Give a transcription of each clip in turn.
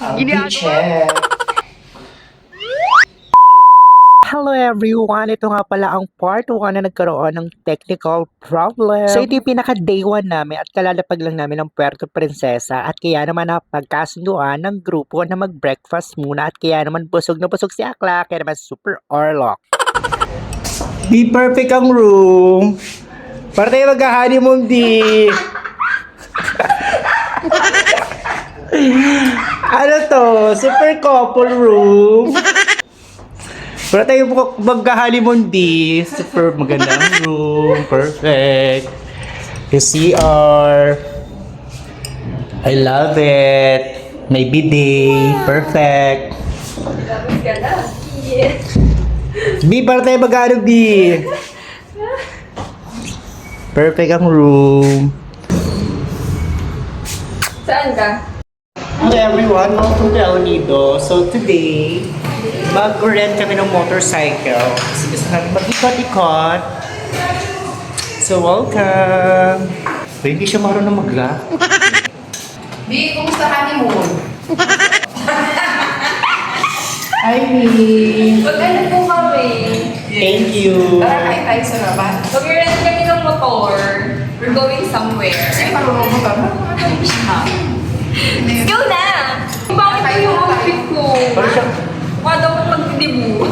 Check. Hello everyone! Ito nga pala ang part 1 na nagkaroon ng technical problem. So ito yung pinaka day 1 namin at kalalapag lang namin ng Puerto Princesa at kaya naman napagkasunduan ng grupo na mag-breakfast muna at kaya naman busog na busog si Akla kaya naman super orlok. Di perfect ang room. Para tayo mag-honeymoon di. Ano to? Super couple room. Para tayo mag-honeymoon di. Super magandang room. Perfect. The CR. I love it. May bidet. Perfect. Bi, para tayo mag-honeymoon di. Perfect ang room. Saan ka? Hello everyone, welcome to El Nido. So today, mag-rent kami ng motorcycle. Kasi gusto namin mag-ikot-ikot. So welcome! So, hindi siya marunong mag-lock. Di, kumusta honeymoon? Hi, Mi! Mag-ano po kami? Thank you! Tara kain tayo sa labas. Mag-rent kami ng motor. We're going somewhere. Ay, marunong mo ba? Marunong siya. Let's go na! Bakit ba yung outfit ko? Parang siya, Mukha daw kong magdidibu.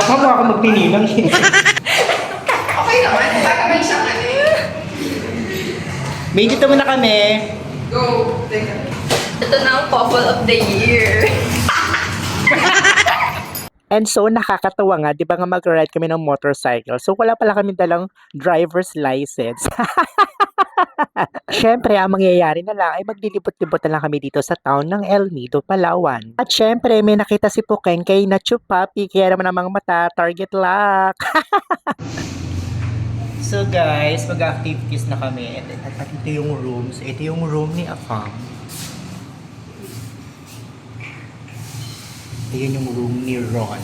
ako mo ako magpinilang. Okay naman. Baka may siyang ano eh. May dito muna kami. Go. Ito na ang couple of the year. And so, nakakatawa nga, di ba nga mag-ride kami ng motorcycle. So, wala pala kami dalang driver's license. Syempre, ang mangyayari na lang ay maglilibot-libot na lang kami dito sa town ng El Nido, Palawan. At syempre, may nakita si Pukeng kay Nacho Papi, kaya naman ang mga mata, target lock. So guys, mag-activities na kami. At ito yung rooms. Ito yung room ni Afam. Ayan yung room ni Ron.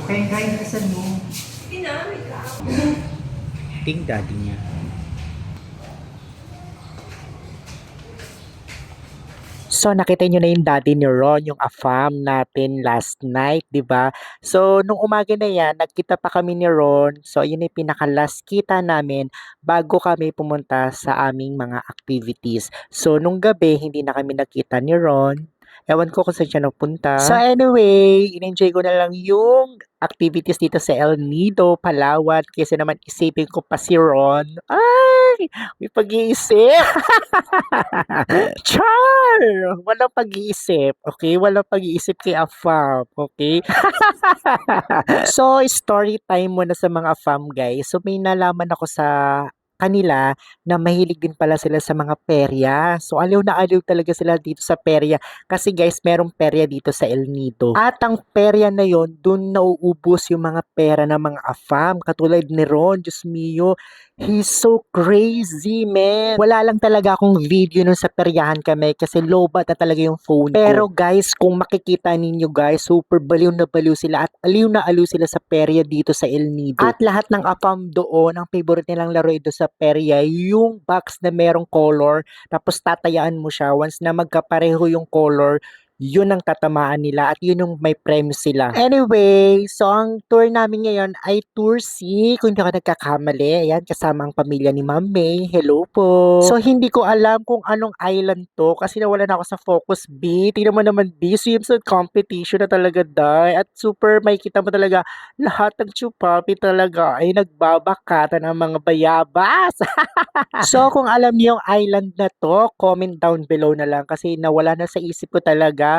Okay guys, nasan mo? Hindi na, wait lang. Ting daddy niya. So, nakita nyo na yung daddy ni Ron, yung afam natin last night, di ba? So, nung umaga na yan, nagkita pa kami ni Ron. So, yun yung pinaka-last kita namin bago kami pumunta sa aming mga activities. So, nung gabi, hindi na kami nakita ni Ron. Ewan ko kung saan siya napunta. So anyway, in-enjoy ko na lang yung activities dito sa El Nido, Palawan. Kasi naman isipin ko pa si Ron. Ay, may pag-iisip. Char! Walang pag-iisip. Okay? Walang pag-iisip kay Afam. Okay? So, story time muna sa mga Afam guys. So, may nalaman ako sa kanila na mahilig din pala sila sa mga perya. So, aliw na aliw talaga sila dito sa perya. Kasi guys, merong perya dito sa El Nido. At ang perya na yon, dun nauubos yung mga pera ng mga afam. Katulad ni Ron, Diyos mio, he's so crazy, man. Wala lang talaga akong video nun sa peryahan kami kasi lobat na talaga yung phone ko. Pero guys, kung makikita ninyo guys, super baliw na baliw sila at aliw na aliw sila sa perya dito sa El Nido. At lahat ng afam doon, ang favorite nilang laro ito sa perya, yung box na merong color, tapos tatayaan mo siya. Once na magkapareho yung color, yun ang tatamaan nila at yun yung may premyo sila. Anyway, so ang tour namin ngayon ay Tour C, kung hindi ako nagkakamali. Ayan, kasama ang pamilya ni Ma'am May. Hello po. So hindi ko alam kung anong island to kasi nawalan ako sa Focus B. Tingnan mo naman B, swimsuit competition na talaga dahil. At super may kita mo talaga lahat ng chupapi talaga ay nagbabakata ng mga bayabas. So kung alam niyo yung island na to, comment down below na lang kasi nawala na sa isip ko talaga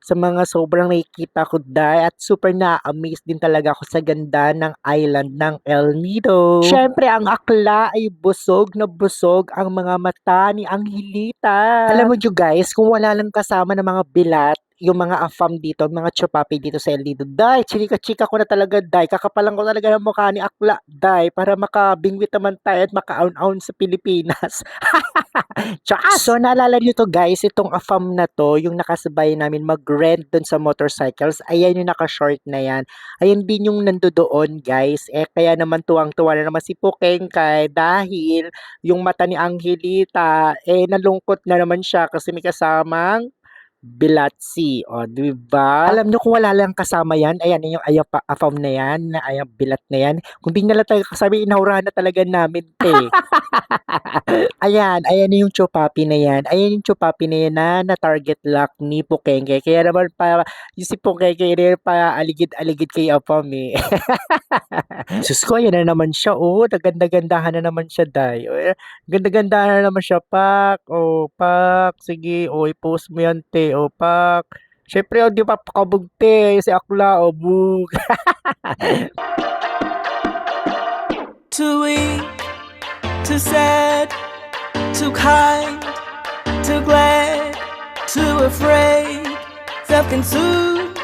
sa mga sobrang nakikita ko dahil at super na-amaze din talaga ako sa ganda ng island ng El Nido. Syempre ang akla ay busog na busog ang mga mata ni Angelita. Alam mo nyo guys, kung wala lang kasama ng mga bilat, yung mga afam dito, mga chupapi dito sa El Nido. Day, chika-chika ko na talaga, day. Kakapalan ko talaga ng mukha ni Akla, day, para makabingwit naman tayo at maka-aun-aun sa Pilipinas. Tsaas! So, naalala nyo to guys, itong afam na to, yung nakasabay namin mag-rent dun sa motorcycles, ayan yung naka-short na yan. Ayan din yung nandoon guys. Kaya naman tuwang-tuwa na naman si Pukengkay dahil yung mata ni Angelita, nalungkot na naman siya kasi may kasamang Bilatsi, o, 'di ba? Alam niyo kung wala lang kasama 'yan, ayan yung afam na 'yan, na bilat na 'yan, kung 'di na lang talaga kasama, inahurahan na talaga namin 'te. Ayan yung chupapi na 'yan, ayan yung chupapi na 'yan na na-target lock ni Pukengkay, kaya naman pa yung si Pukengkay na yan paaligid-aligid kay afam, eh. Sus ko, ayan na naman siya, oh, gaganda-gandahan na naman siya, day. Ganda-gandahan na naman siya, pak. Oh, pak. Sige, oh, i-post mo yan, te. Oh, pak. Siyempre, oh, di pa pakabog, te. Si Akla, oh, bug. Too weak, too sad, too kind, too glad, too afraid, self-consumed,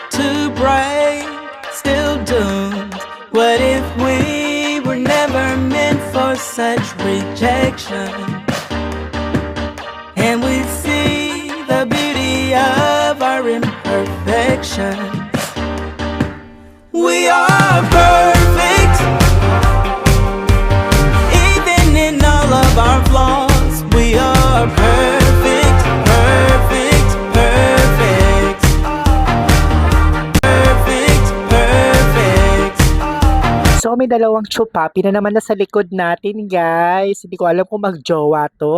too bright, still doomed. What if we were never meant for such rejection? And we see the beauty of our imperfections. We are perfect, even in all of our flaws. We are perfect, perfect, perfect, perfect, perfect. So, may dalawang chupapi na naman na sa likod natin, guys. Hindi ko alam kung mag-jowa to.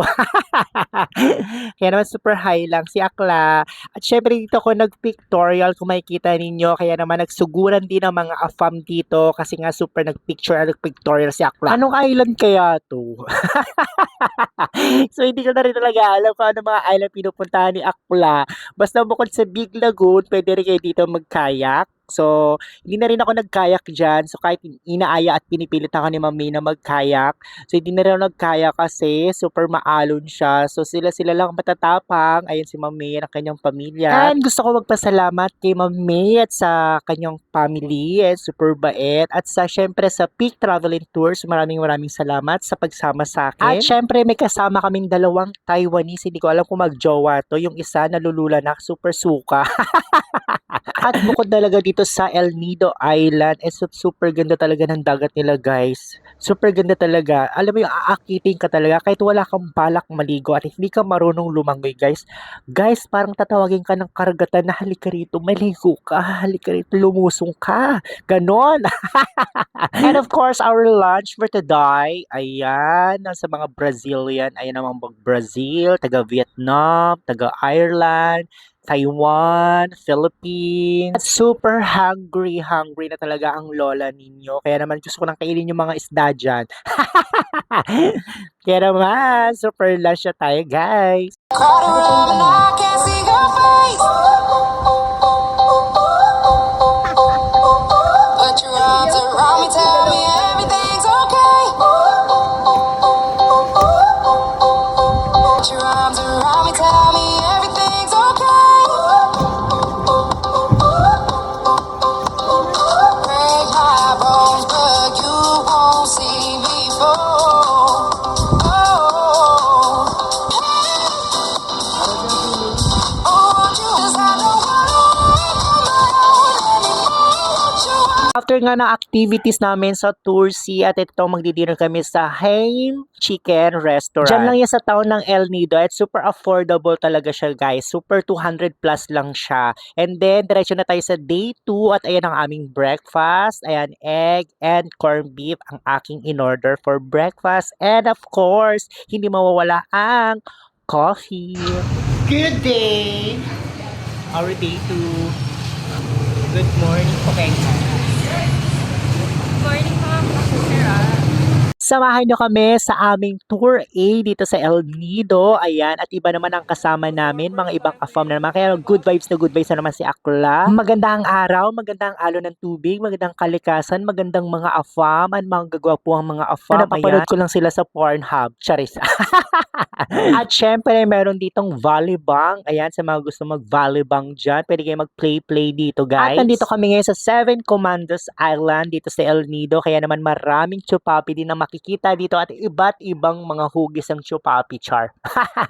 Kaya naman super high lang si Akla. At syempre dito ako nag-pictorial kung makikita ninyo. Kaya naman nagsuguran din ang mga afam dito kasi nga super nag-picture at nag-pictorial si Akla. Anong island kaya to? So hindi ko na rin talaga alam kung ano mga island pinupuntahan ni Akla. Basta bukod sa Big Lagoon, pwede rin kayo dito mag-kayak. So, hindi na rin ako nag-kayak dyan. So, kahit inaaya at pinipilit ako ni Mami na mag-kayak. So, hindi na rin ako nag-kayak kasi super maalon siya. So, sila lang matatapang. Ayun si Mami at ang kanyang pamilya. And gusto ko magpasalamat kay Mami at sa kanyang family. And super bait. At sa, syempre, sa Peak Traveling Tours, maraming salamat sa pagsama sa akin. At syempre, may kasama kaming dalawang Taiwanese. Hindi ko alam kung mag-jowa to. Yung isa, nalululanak, super suka. At bukod talaga dito sa El Nido Island, super ganda talaga ng dagat nila, guys. Super ganda talaga. Alam mo yung aakitin ka talaga kahit wala kang balak maligo at hindi ka marunong lumangoy, guys. Guys, parang tatawagin ka ng karagatan na halika rito, maligo ka, halika rito, lumusong ka. Ganon. And of course, our lunch for today, ayan, sa mga Brazilian, ayan naman Brazil, taga-Vietnam, taga-Ireland, Taiwan, Philippines. At super hungry na talaga ang lola ninyo. Kaya naman gusto ko nang kainin yung mga isda dyan. Kaya naman, super lunch na tayo, guys. Crowd around and I can't see your face. Put your arms around me, tell me everything's okay. Put your arms around me, tell me everything's okay. Break my bones, but you won't see me fall. After nga ng activities namin sa Tour-C at ito magdi-dinner kami sa Haim Chicken Restaurant. Diyan lang yan sa town ng El Nido at super affordable talaga siya, guys. Super 200 plus lang siya. And then, diretso na tayo sa day 2 at ayan ang aming breakfast. Ayan, egg and corned beef ang aking in-order for breakfast. And of course, hindi mawawala ang coffee. Good day! Our day 2. Good morning, Pukengkay. Morning, mga Sarah. Samahan nyo kami sa aming Tour A dito sa El Nido. Ayan, at iba naman ang kasama namin, mga ibang ka-fam na naman. Kaya good vibes na naman si Akla. Maganda ang araw, maganda ang alon ng tubig, magandang kalikasan, magandang mga afam, at mga gagwapuang mga afam. Napapanood ko lang sila sa Pornhub. Charis. At syempre, meron ditong volleyball. Ayan, sa mga gusto mag-volleyball dyan, pwede kayo mag-play dito, guys. At nandito kami ngayon sa Seven Commandos Island dito sa El Nido. Kaya naman maraming chupapi din na makikita dito at iba't ibang mga hugis ang chupapi, char.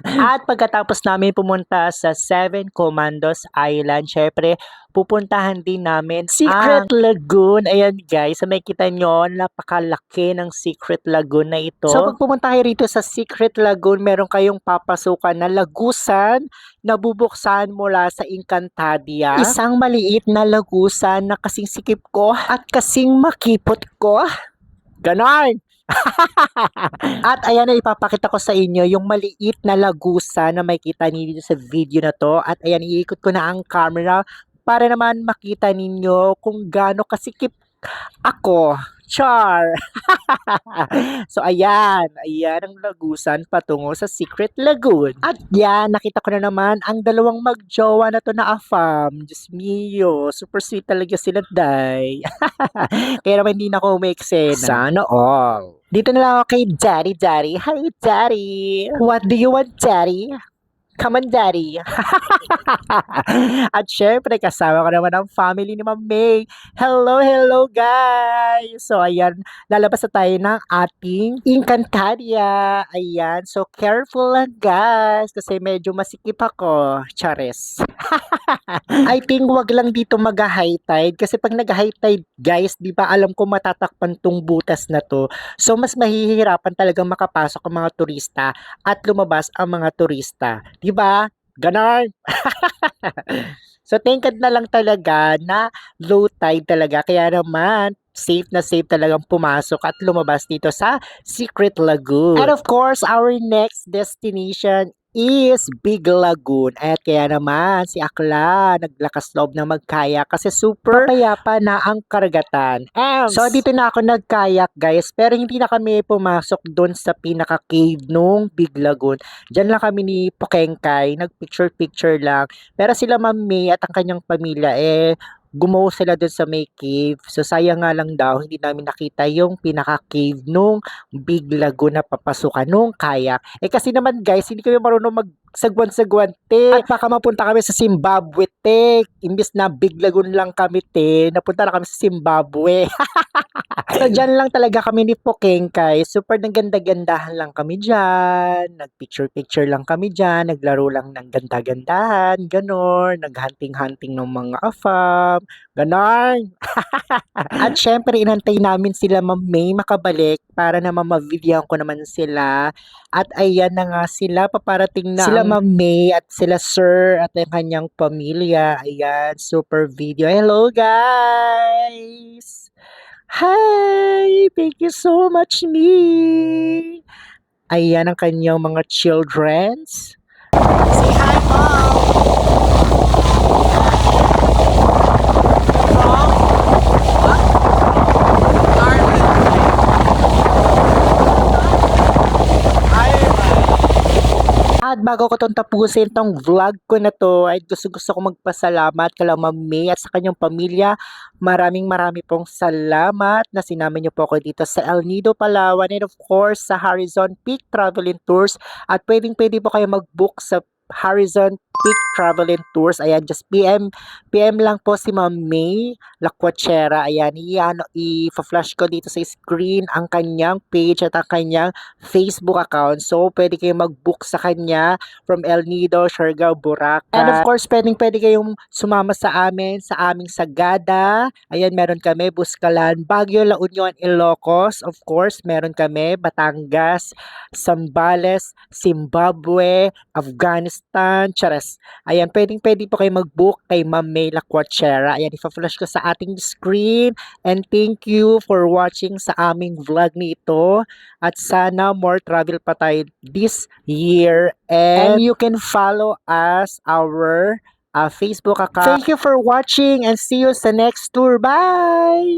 At pagkatapos namin pumunta sa Seven Commandos Island, syempre, pupuntahan din namin Secret Lagoon. Ayan guys, sa makikita nyo, napakalaki ng Secret Lagoon na ito. So pag pumunta kayo rito sa Secret Lagoon, meron kayong papasukan na lagusan na bubuksan mula sa Encantadia. Isang maliit na lagusan na kasing sikip ko at kasing makipot ko. Ganon! At ayan na ipapakita ko sa inyo yung maliit na lagusan na makikita niyo dito sa video na to. At ayan, iikot ko na ang camera para naman makita ninyo kung gaano kasikip ako. Char! So ayan ang lagusan patungo sa Secret Lagoon. At yan, nakita ko na naman ang dalawang magjowa na to na afam. Diyos mio, super sweet talaga sila, day. Kaya naman hindi na ako umeksena. Sana all. Dito na lang ako kay Daddy. Hi, Daddy. What do you want, Daddy? Come on, Daddy. At syempre, kasama ko naman ang family ni Ma'am May. Hello, guys. So, ayan, lalabas na tayo ng ating Encantadia. Ayan, so careful lang, guys, kasi medyo masikip ako. Chares. I think wag lang dito mag-high tide kasi pag nag-high tide, guys, di ba alam ko matatakpan tong butas na to. So, mas mahihirapan talagang makapasok ang mga turista at lumabas ang mga turista. Di ba? Ganon. So, thank God na lang talaga na low tide talaga. Kaya naman, safe na safe talagang pumasok at lumabas dito sa Secret Lagoon. And of course, our next destination is Big Lagoon. At kaya naman si Akla naglakas loob na magkayak kasi super payapa na ang karagatan. So dito na ako nagkayak, guys, pero hindi na kami pumasok doon sa pinaka-cave nung Big Lagoon. Diyan lang kami ni Pokengkay, nagpicture lang. Pero sila Ma'am May at ang kanyang pamilya gumawa sila doon sa may cave. So, sayang nga lang daw, hindi namin nakita yung pinaka-cave nung Big Lagoon na papasukan nung kayak. Kasi naman guys, hindi kami marunong magsagwan-sagwan, te. At baka mapunta kami sa Zimbabwe, te. Imbis na Big Lagoon lang kami, te. Napunta na kami sa Zimbabwe. So, dyan lang talaga kami ni Pokengkay. Super naganda-gandahan lang kami dyan. Nagpicture-picture lang kami dyan. Naglaro lang ng ganda-gandahan. Ganon. Naghunting-hunting ng mga afam. Ganon. At syempre, inantay namin sila Ma'am May makabalik para naman mabigyan ko naman sila. At ayan na nga sila. Paparating na sila Ma'am May at sila Sir at ang kanyang pamilya. Ayan. Super video. Hello, guys! Hi! Thank you so much, me! Ayan ang kanyang mga childrens. Say hi, Mom! At bago ko itong tapusin tong vlog ko na to, ay gusto ko magpasalamat kay Ma'am May at sa kanyang pamilya. Marami pong salamat na sinama niyo po ako dito sa El Nido, Palawan, and of course sa Horizon Peak Travel and Tours. At pwede po kayo mag-book sa Horizon Peak Travel and Tours. Ayan, just PM lang po si Ma'am May Lacuachera. Ayan, i-flash ko dito sa screen ang kanyang page at ang kanyang Facebook account. So, pwede kayong mag-book sa kanya from El Nido, Siargao, Boracay. And of course, pwede kayong sumama sa amin, sa aming Sagada. Ayan, meron kami, Buscalan, Baguio, La Union, Ilocos. Of course, meron kami, Batangas, Zambales, Zimbabwe, Afghanistan, Charas. Ayan, pwede po kayo mag-book kay Ma'am May Lacuachera. Ayan, ipa-flash ko sa ating screen. And thank you for watching sa aming vlog nito. At sana more travel pa tayo this year. And you can follow us, our Facebook account. Thank you for watching and see you sa next tour. Bye!